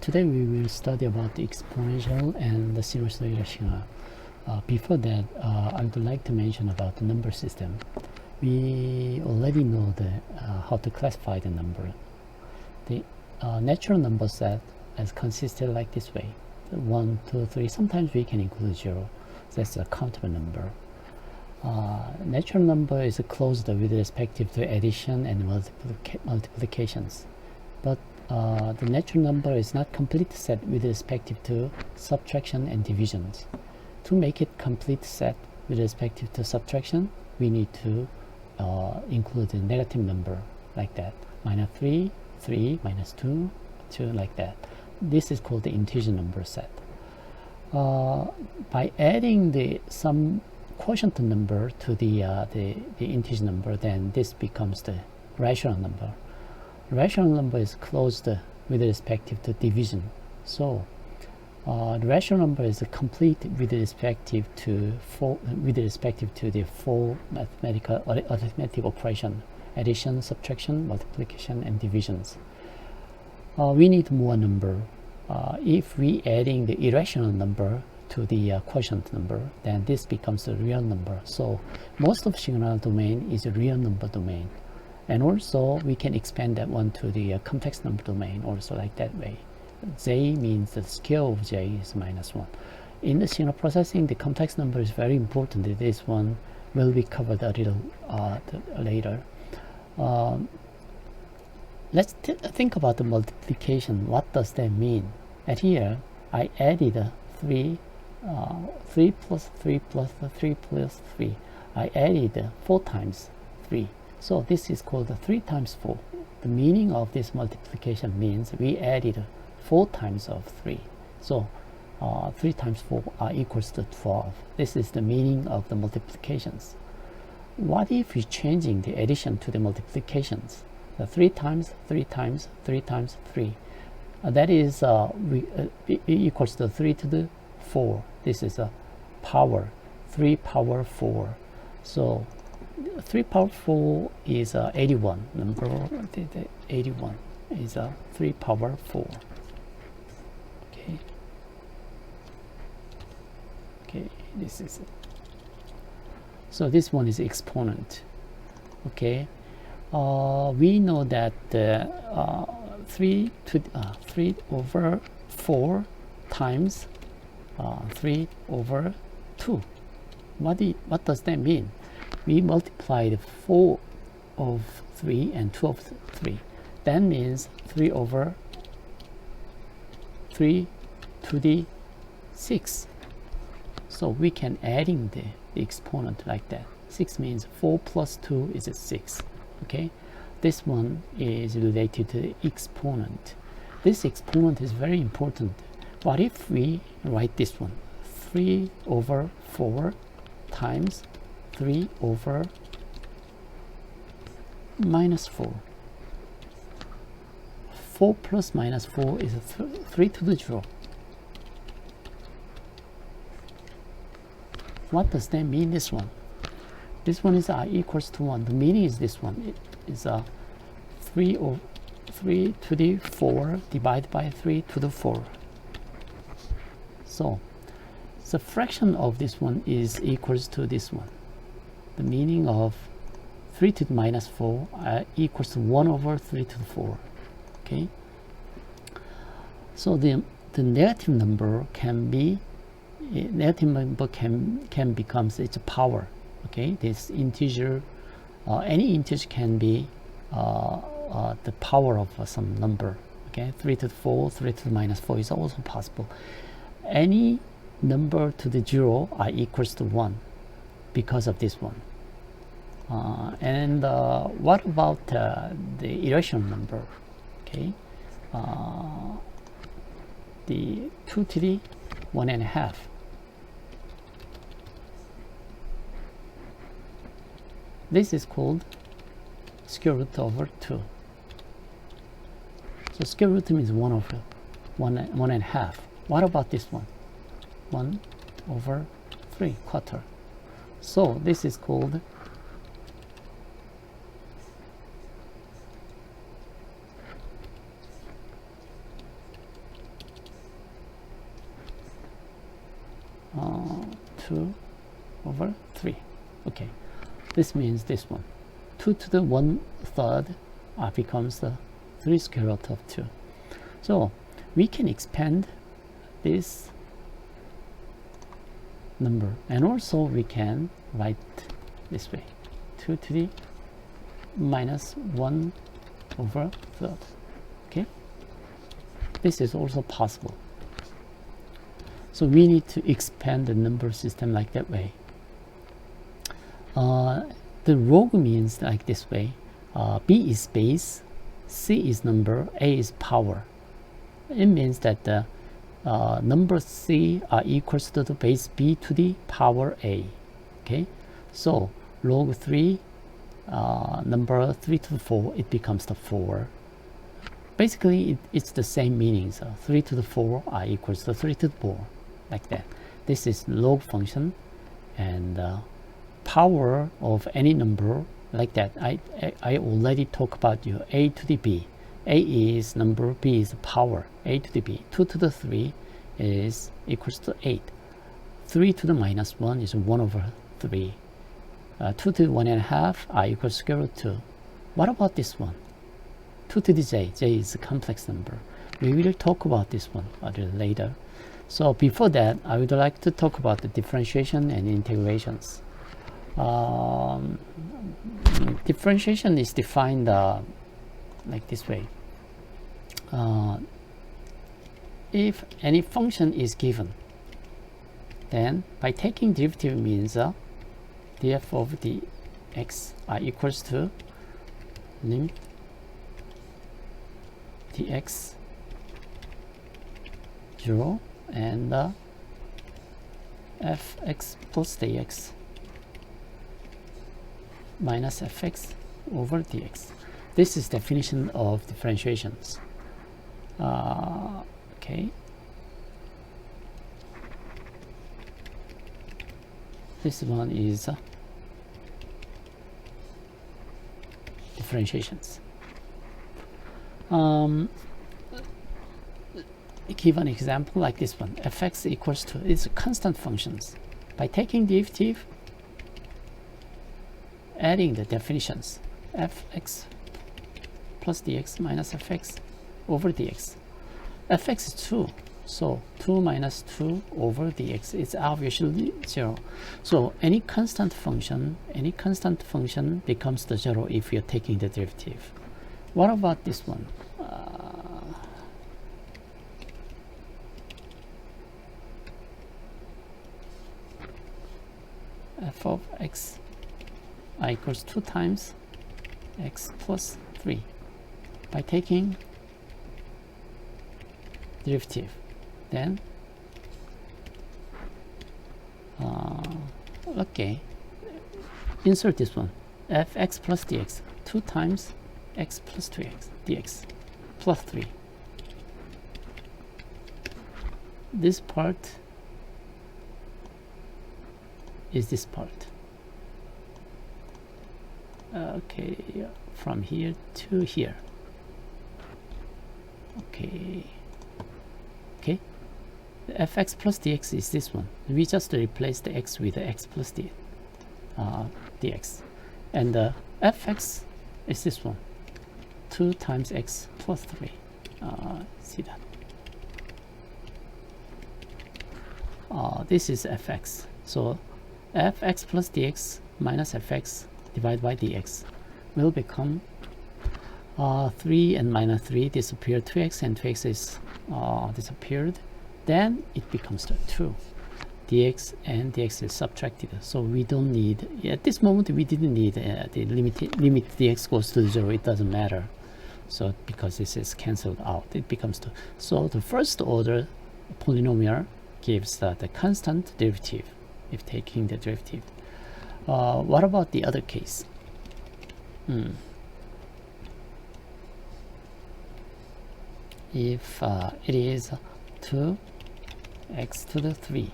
Today we will study about the exponential and the sinusoidal. Before that, I would like to mention about the number system. We already know how to classify the number. The natural number set is consisted like this way: 1, 2, 3. Sometimes we can include 0. That's a countable number. Natural number is closed with respect to addition and multiplications, but the natural number is not complete set with respect to subtraction and divisions. To make it complete set with respect to subtraction, we need to include a negative number like that. Minus 3, 3, minus 2, 2, like that. This is called the integer number set. By adding some quotient number to the integer number, then this becomes the rational number. Rational number is closed with respect to division. So the rational number is complete with respect to the four mathematical arithmetic operation: addition, subtraction, multiplication, and divisions. We need more number. If we adding the irrational number to the quotient number, then this becomes a real number. So most of signal domain is a real number domain. And also we can expand that one to the complex number domain also like that way. J means the scale of J is -1. In the signal processing, the complex number is very important. This one will be covered a little later. Let's think about the multiplication. What does that mean? At here, I added 3 plus 3 plus 3 plus 3. I added 4 times 3. So this is called 3 times 4. The meaning of this multiplication means we added 4 times of 3. So 3 times 4 equals to 12. This is the meaning of the multiplications. What if we're changing the addition to the multiplications? The 3 times 3 times 3 times 3. That is equals to 3 to the 4. This is a power, 3 power 4. So 3 power 4 is 81. Number 81 is 3 power 4. Okay, this is it. So this one is exponent. Okay, we know that 3 over 4 times 3 over 2. What does that mean? We multiplied 4 of 3 and 2 of 3. That means 3 over 3 to the 6. So we can adding the exponent like that. 6 means 4 plus 2 is 6. Okay, this one is related to the exponent. This exponent is very important. What if we write this one? 3 over 4 times 3 over minus 4. 4 plus minus 4 is 3 to the 0. What does that mean, this one? This one is equals to 1. The meaning is this one. It is 3 to the 4 divided by 3 to the 4. So the fraction of this one is equals to this one. The meaning of 3 to the minus 4 equals to 1 over 3 to the 4. Okay. So the negative number can be becomes its power. Okay, this integer, any integer can be the power of some number. Okay, 3 to the 4, 3 to the minus 4 is also possible. Any number to the 0 equals to 1 because of this one. And what about the irrational number? Okay, the 2 to the 1.5. This is called square root over 2. So square root means 1 over 1.5. What about this one? 1 over 3 quarter. So this is called 2 over 3. Okay, this means this one. 2 to the 1/3 becomes the 3 square root of 2. So we can expand this number, and also we can write this way, 2 to the minus 1 over 3rd. Okay, this is also possible. So we need to expand the number system like that way. The log means like this way. B is base, C is number, A is power. It means that the number C are equals to the base B to the power A. Okay, so log 3, number 3 to the 4, it becomes the 4. Basically, it's the same meaning. So 3 to the 4 are equals to 3 to the 4, like that. This is log function, and power of any number like that. I already talked about you A to the B. A is number, B is power, A to the B. 2 to the 3 is equals to 8. 3 to the minus 1 is 1 over 3. 2 to the 1.5 are equals to square root 2. What about this one? 2 to the j. J is a complex number. We will talk about this one a little later. So before that, I would like to talk about the differentiation and integrations. Differentiation is defined like this way. If any function is given, then by taking derivative means df of the x are equals to lim dx 0 and fx plus dx minus fx over dx. This is definition of differentiations. Okay. This one is differentiations. Give an example like this one. Fx equals to, it's constant functions. By taking derivative, adding the definitions, fx plus dx minus fx over dx. Fx is 2, so 2 minus 2 over dx is obviously 0. So any constant function becomes the 0 if you're taking the derivative. What about this one? F of x equals 2 times x plus 3. By taking derivative, then okay, insert this one, fx plus dx, 2 times x plus 2x dx plus 3. This part is this part. Okay, from here to here. Okay. The fx plus dx is this one. We just replace the x with the x plus dx. And the fx is this one. 2 times x plus 3. See that? This is fx. So fx plus dx minus fx divided by dx will become 3 and minus 3 disappear, 2x and 2x is disappeared. Then it becomes the 2. Dx and dx is subtracted. So we don't need, at this moment we didn't need the limit dx goes to 0, it doesn't matter. So because this is cancelled out, it becomes 2. So the first order polynomial gives the constant derivative if taking the derivative. What about the other case? If it is 2x to the 3,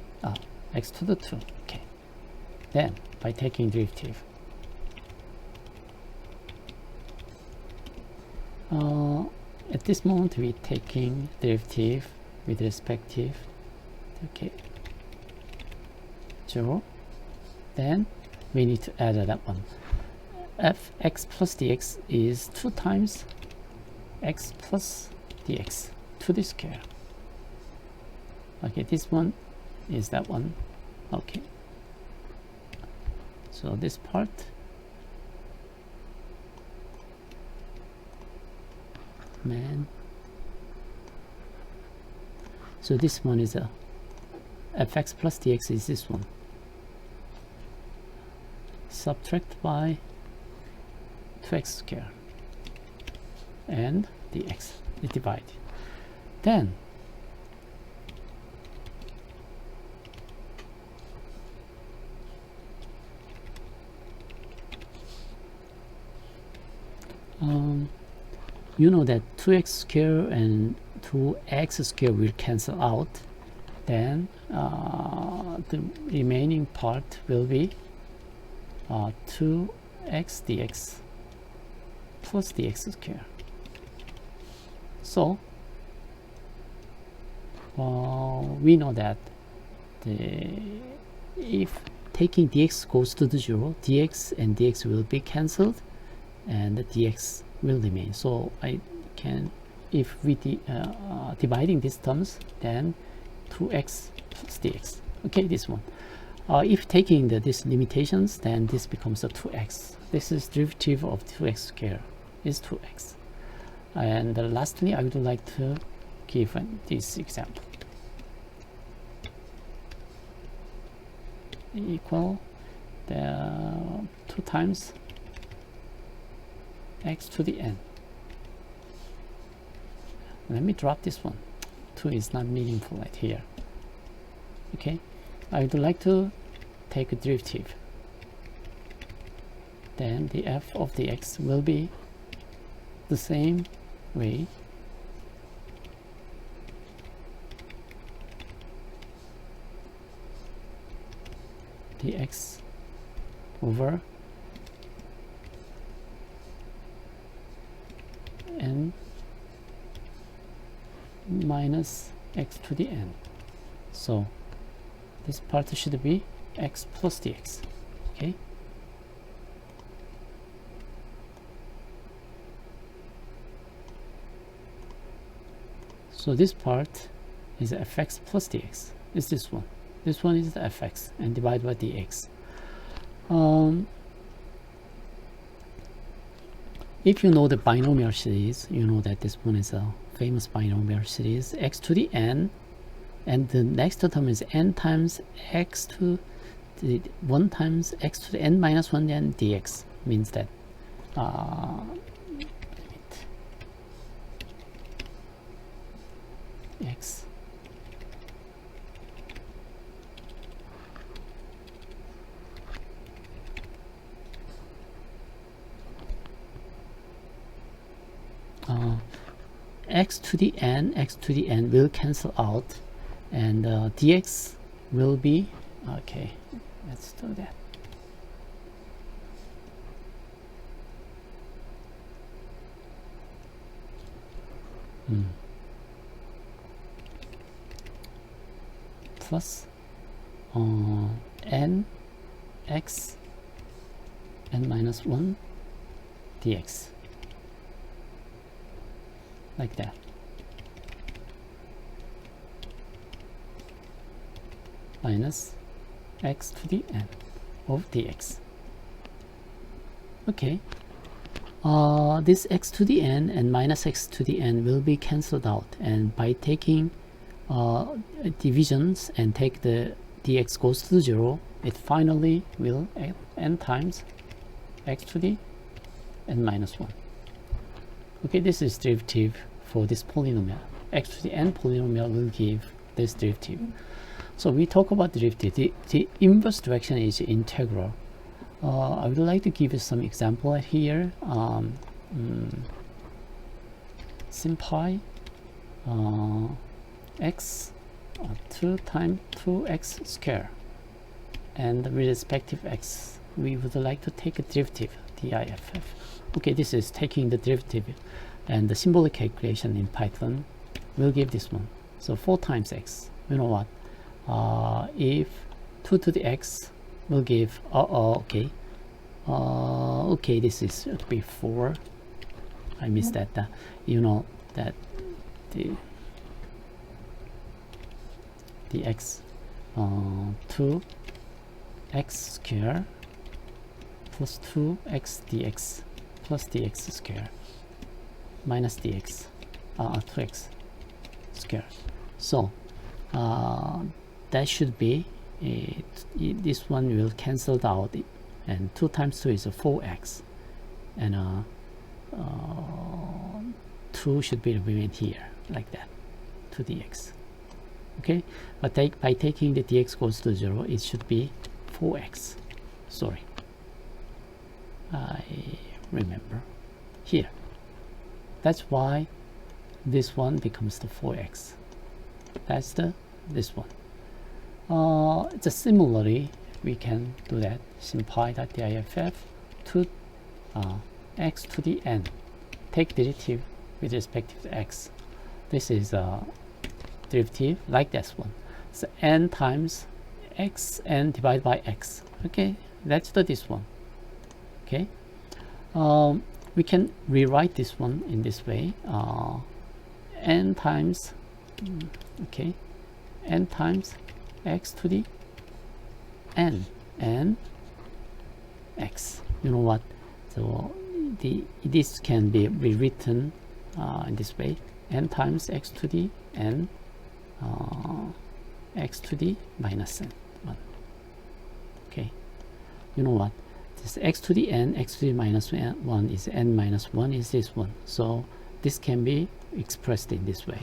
x to the 2, okay. Then by taking derivative, at this moment we're taking derivative with respective, okay, 0, then we need to add that one. Fx plus dx is 2 times x plus dx to the square. Okay, this one is that one. Okay, so this part so this one is a fx plus dx is this one. Subtract by 2x square and dx is divided. Then you know that 2x square and 2x square will cancel out. Then the remaining part will be 2x dx plus dx square. So we know that if taking dx goes to the 0, dx and dx will be cancelled and the dx will remain. So I can, if we dividing these terms, then 2x plus dx. Okay, this one. If taking these limitations, then this becomes a 2x. This is derivative of 2x square is 2x. And lastly, I would like to give this example. Equal the 2 times x to the n. Let me drop this one. 2 is not meaningful right here. Okay, I would like to take a derivative. Then the f of the x will be the same way. Dx over n minus x to the n. So this part should be x plus dx. Okay, so this part is fx plus dx. Is this one. This one is the fx and divided by dx. If you know the binomial series, you know that this one is a famous binomial series, x to the n, and the next term is n times x to the 1 times x to the n minus 1 and dx. Means that x x to the n will cancel out, and dx will be, okay, let's do that. Plus n x n minus 1 dx, like that. Minus x to the n of dx. Okay, this x to the n and minus x to the n will be cancelled out, and by taking divisions and take the dx goes to 0, it finally will n times x to the n minus 1. Okay, this is derivative for this polynomial. X to the n polynomial will give this derivative. So we talk about derivative. The inverse direction is integral. I would like to give you some example here. Sin pi x 2 times 2x square, and with respective x we would like to take a derivative, diff. Okay, this is taking the derivative, and the symbolic calculation in Python will give this one. So 4 times x, you know what, if 2 to the x will give okay, okay, this is should be 4. I missed that. You know that the x 2x square plus 2x dx plus dx square minus dx 2x square. So that should be this one will cancel out, and 2 times 2 is 4x, and 2 should be remain here like that, 2 dx. Okay, but by taking the dx goes to 0, it should be 4x. Sorry, I remember here. That's why this one becomes the 4x. That's this one. Just similarly, we can do that. Simplify.diff to x to the n. Take derivative with respect to x. This is derivative like this one. So n times x n divided by x. Okay, that's this one. Okay, we can rewrite this one in this way. N times n times x to the n x. You know what? So this can be rewritten in this way: n times x to the n x to the minus n 1. Okay, you know what? This x to the n x to the minus 1 is n minus 1 is this one. So this can be expressed in this way.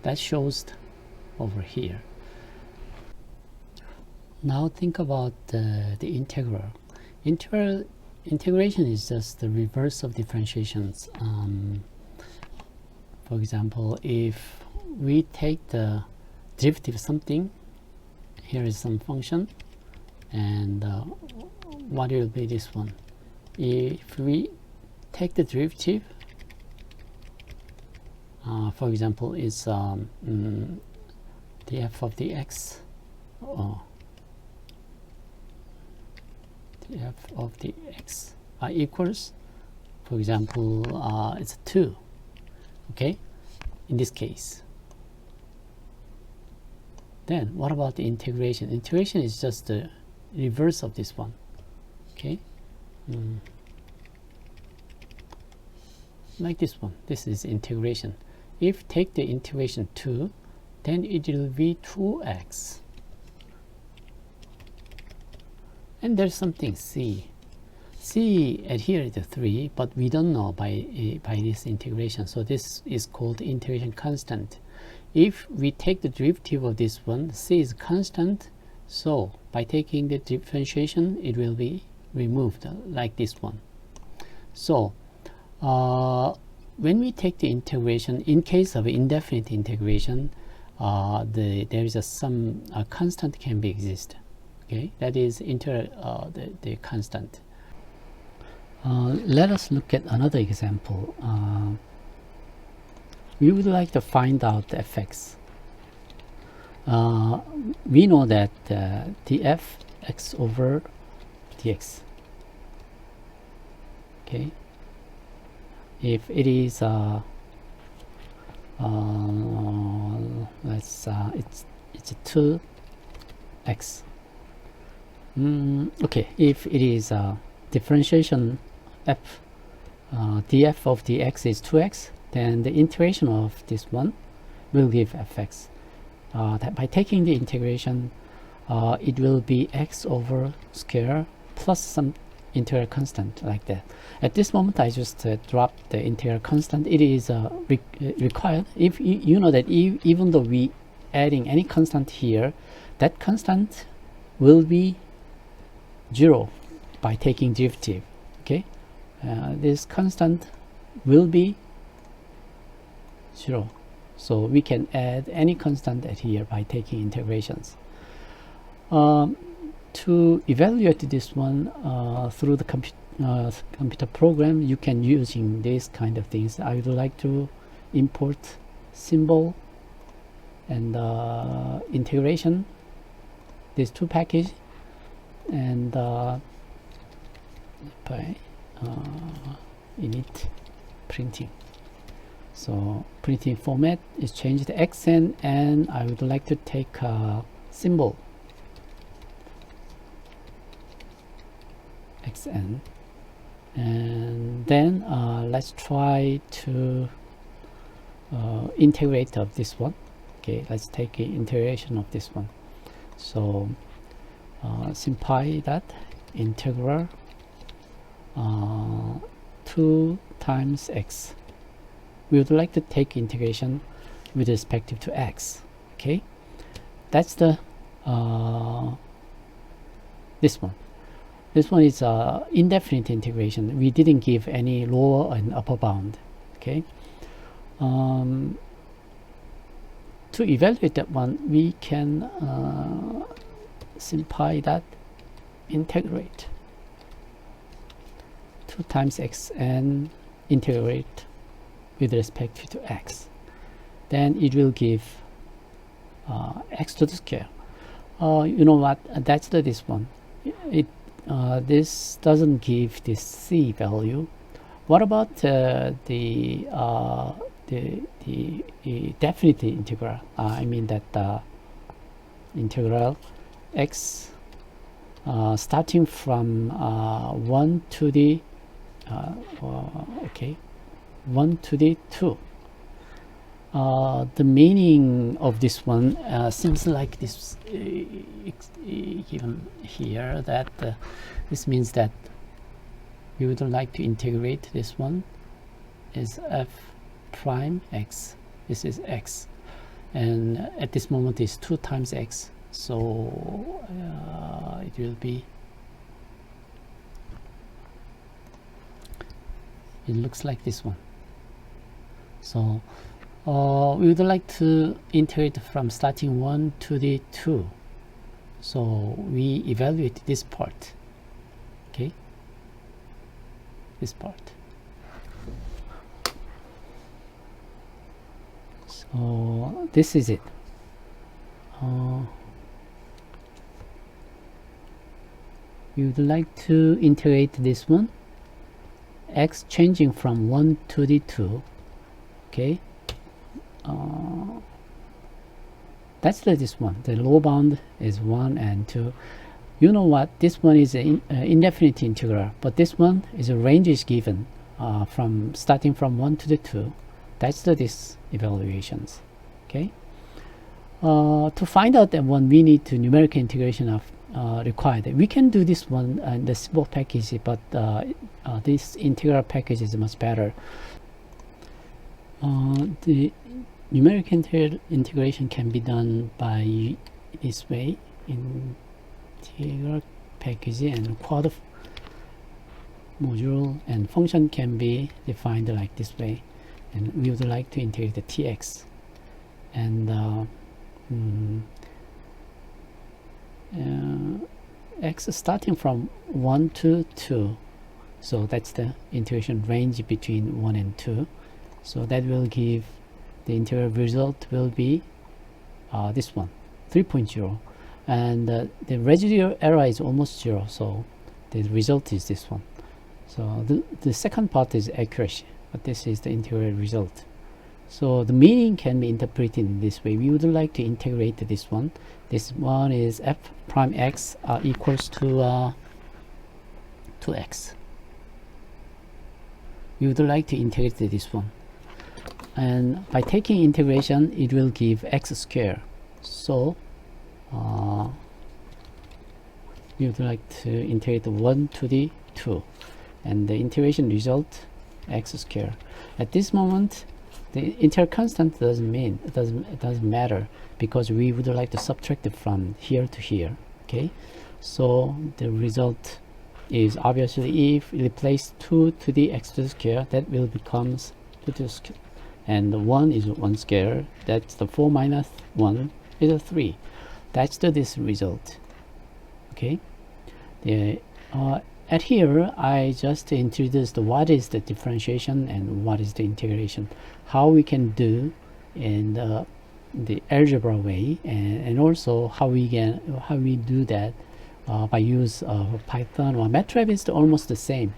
That shows over here. Now think about the integral. Integration is just the reverse of differentiations. For example, if we take the derivative of something, here is some function, and what will be this one? If we take the derivative, for example, is the f of the x, the f of the x equals, for example, it's 2. Okay, in this case. Then what about the integration? Integration is just the reverse of this one. Okay, like this one. This is integration. If take the integration 2, then it will be 2x. And there's something c. C at here is 3, but we don't know by this integration. So this is called integration constant. If we take the derivative of this one, c is constant. So by taking the differentiation, it will be removed like this one. So when we take the integration, in case of indefinite integration, there is some constant can be exist. Okay, that is the constant. Let us look at another example. We would like to find out the fx. We know that df x over dx. Okay, if it is it's 2x. Okay, if it is differentiation f, df of dx is 2x, then the integration of this one will give fx. That by taking the integration, it will be x over square plus some integral constant like that. At this moment, I just dropped the integral constant. It is required. If you know that even though we adding any constant here, that constant will be 0 by taking derivative. Okay, this constant will be 0. So we can add any constant at here by taking integrations. To evaluate this one through the computer program, you can using this kind of things. I would like to import symbol and integration, these two packages, and by init printing. So printing format is changed to xn, and I would like to take a symbol xn, and then let's try to integrate of this one. Okay, let's take an integration of this one. So simplify that integral 2 times x. We would like to take integration with respect to x. Okay, that's the this one. This one is indefinite integration. We didn't give any lower and upper bound. Okay. To evaluate that one, we can simplify that integrate 2 times x and integrate with respect to x. Then it will give x to the square. You know what? That's this one. This doesn't give this c value. What about the definite integral? I mean that integral x starting from 1 to the 1 to the 2. The meaning of this one seems like this given here, that this means that we would like to integrate this one is f prime x. This is x, and at this moment is 2 times x, so it will be, it looks like this one. So we would like to integrate from starting 1 to the 2, so we evaluate this part. Okay, this part. So this is it. We would like to integrate this one, x changing from 1 to the 2. Okay, that's this one. The lower bound is 1 and 2. You know what? This one is an indefinite integral, but this one is a range is given from starting from 1 to the 2. That's this evaluations. Okay. To find out that one, we need to numerical integration of required. We can do this one in the symbol package, but this integral package is much better. The numerical integration can be done by this way: integral package and quad module, and function can be defined like this way. And we would like to integrate the tx, and x starting from 1 to 2, so that's the integration range between 1 and 2. So that will give the integral result will be this one, 3.0, and the residual error is almost 0, so the result is this one. So the second part is accuracy, but this is the integral result. So the meaning can be interpreted in this way. We would like to integrate this one. This one is f prime x equals to 2x. We would like to integrate this one, and by taking integration, it will give x squared. So we would like to integrate 1 to the 2, and the integration result x squared. At this moment, the integral constant doesn't matter, because we would like to subtract it from here to here. Okay, so the result is obviously, if we replace 2 to the x to the square, that will becomes 2 to the square, and 1 is 1 square. That's the 4 minus 1 is a 3. That's this result. Okay, at here I just introduced what is the differentiation and what is the integration, how we can do in the algebra way, and also how we do that by use of Python or MATLAB is almost the same.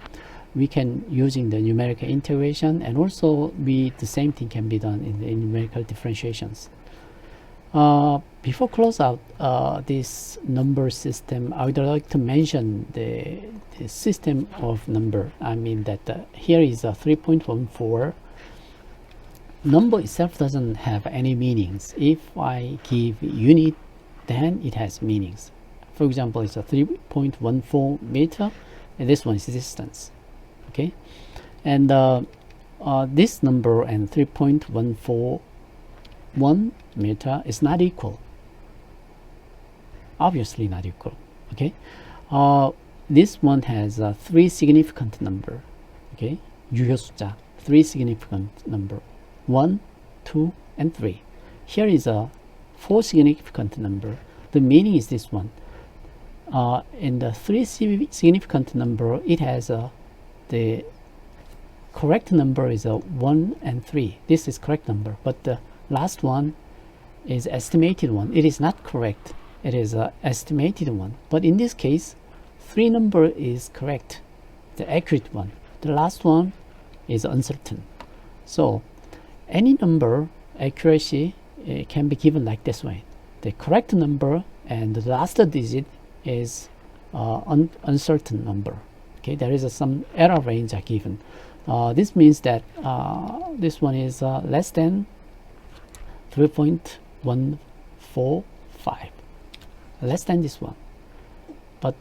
We can using the numerical integration, and also the same thing can be done in the numerical differentiations. Before close out this number system, I would like to mention the system of number. I mean that here is a 3.14. Number itself doesn't have any meanings. If I give unit, then it has meanings. For example, it's a 3.14 meter, and this one is distance. Okay, and this number and 3.141 meter is not equal. Obviously not equal. Okay, this one has three significant number. Okay, 유효 숫자, three significant number, 1, 2, and 3. Here is a 4 significant number. The meaning is this one. In the 3 significant number, it has the correct number is 1 and 3. This is correct number, but the last one is estimated one. It is not correct. It is estimated one. But in this case, 3 number is correct, the accurate one. The last one is uncertain. So any number accuracy can be given like this way. The correct number and the last digit is uncertain number. Okay, there is some error range are given. This means that this one is less than 3.145, less than this one, but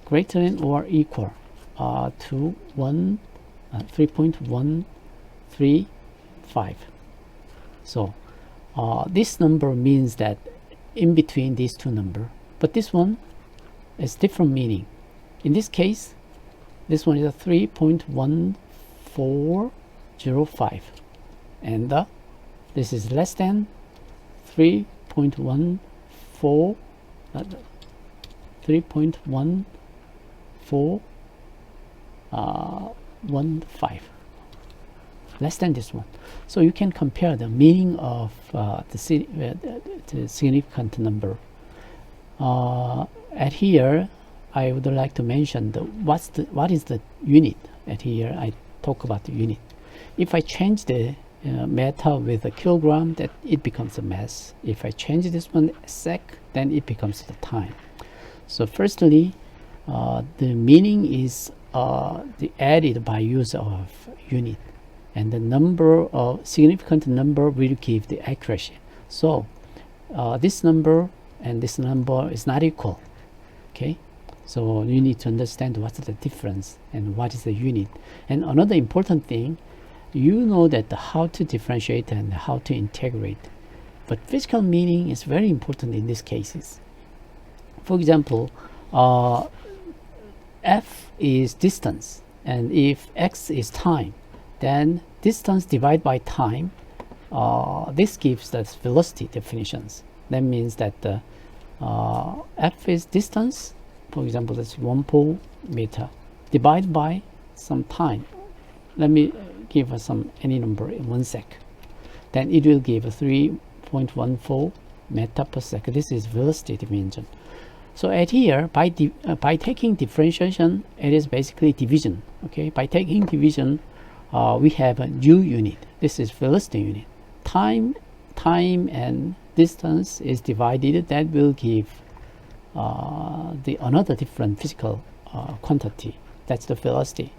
greater than or equal to 3.135. So this number means that in between these two numbers, but this one is different meaning. In this case, this one is a 3.1405, and this is less than 3.1415, less than this one. So you can compare the meaning of the significant number. At here, I would like to mention what is the unit. At here, I talk about the unit. If I change the meter with a kilogram, that it becomes a mass. If I change this one sec, then it becomes the time. So firstly, the meaning is the added by use of unit, and the number of significant number will give the accuracy. So this number and this number is not equal. Okay, so you need to understand what's the difference and what is the unit. And another important thing, you know that how to differentiate and how to integrate, but physical meaning is very important in these cases. For example, f is distance, and if x is time, then distance divided by time, this gives the velocity definitions. That means that f is distance, for example, that's 1 meter, divided by some time. Let me give some any number in 1 sec. Then it will give a 3.14 meter per second. This is velocity dimension. So at here, by taking differentiation, it is basically division. Okay, by taking division, we have a new unit. This is velocity unit. Time and distance is divided. That will give the another different physical quantity. That's the velocity.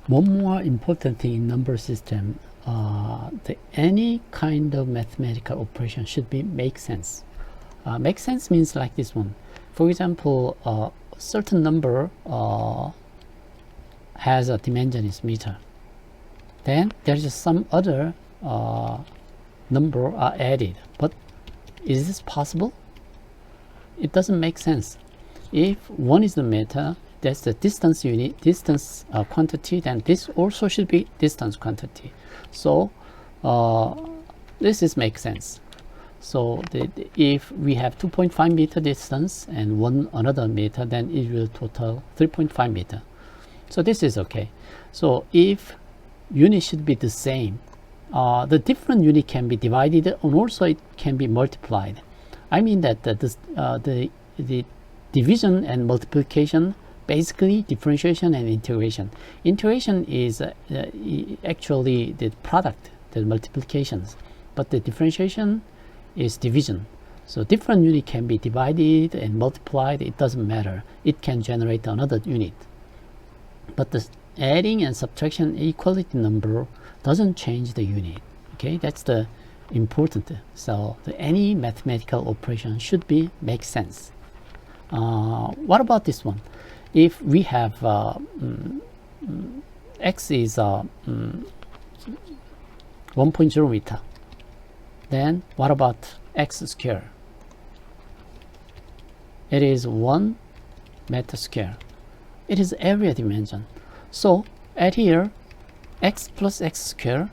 One more important thing in number system, any kind of mathematical operation should make sense. Make sense means like this one. For example, a certain number has a dimension is meter. Then there's some other number are added. But is this possible? It doesn't make sense. If one is the meter, that's the distance unit, distance quantity, then this also should be distance quantity. So this is make sense. So if we have 2.5 meter distance and another meter, then it will total 3.5 meter. So this is okay. So if unit should be the same, the different unit can be divided and also it can be multiplied. I mean that the the division and multiplication, basically differentiation and integration. Integration is actually the product, the multiplications, but the differentiation is division. So different unit can be divided and multiplied, it doesn't matter. It can generate another unit. But the adding and subtraction equality number doesn't change the unit. Okay, that's the important. So any mathematical operation should be make sense. What about this one? If we have x is 1.0 meter, then what about x square? It is 1 meter square. It is area dimension. So at here, x plus x square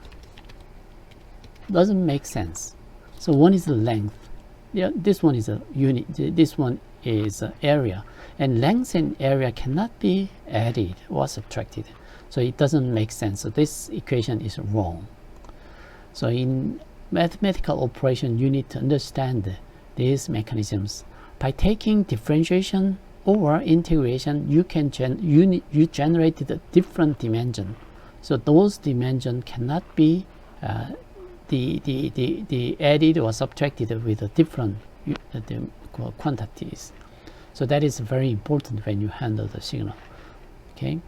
doesn't make sense. So one is the length. Yeah, this one is a unit. This one is area. And length and area cannot be added or subtracted. So it doesn't make sense. So this equation is wrong. So in mathematical operation, you need to understand these mechanisms. By taking differentiation or integration, you can you generated a different dimension. So those dimension cannot be the added or subtracted with a different quantities. So that is very important when you handle the signal. Okay.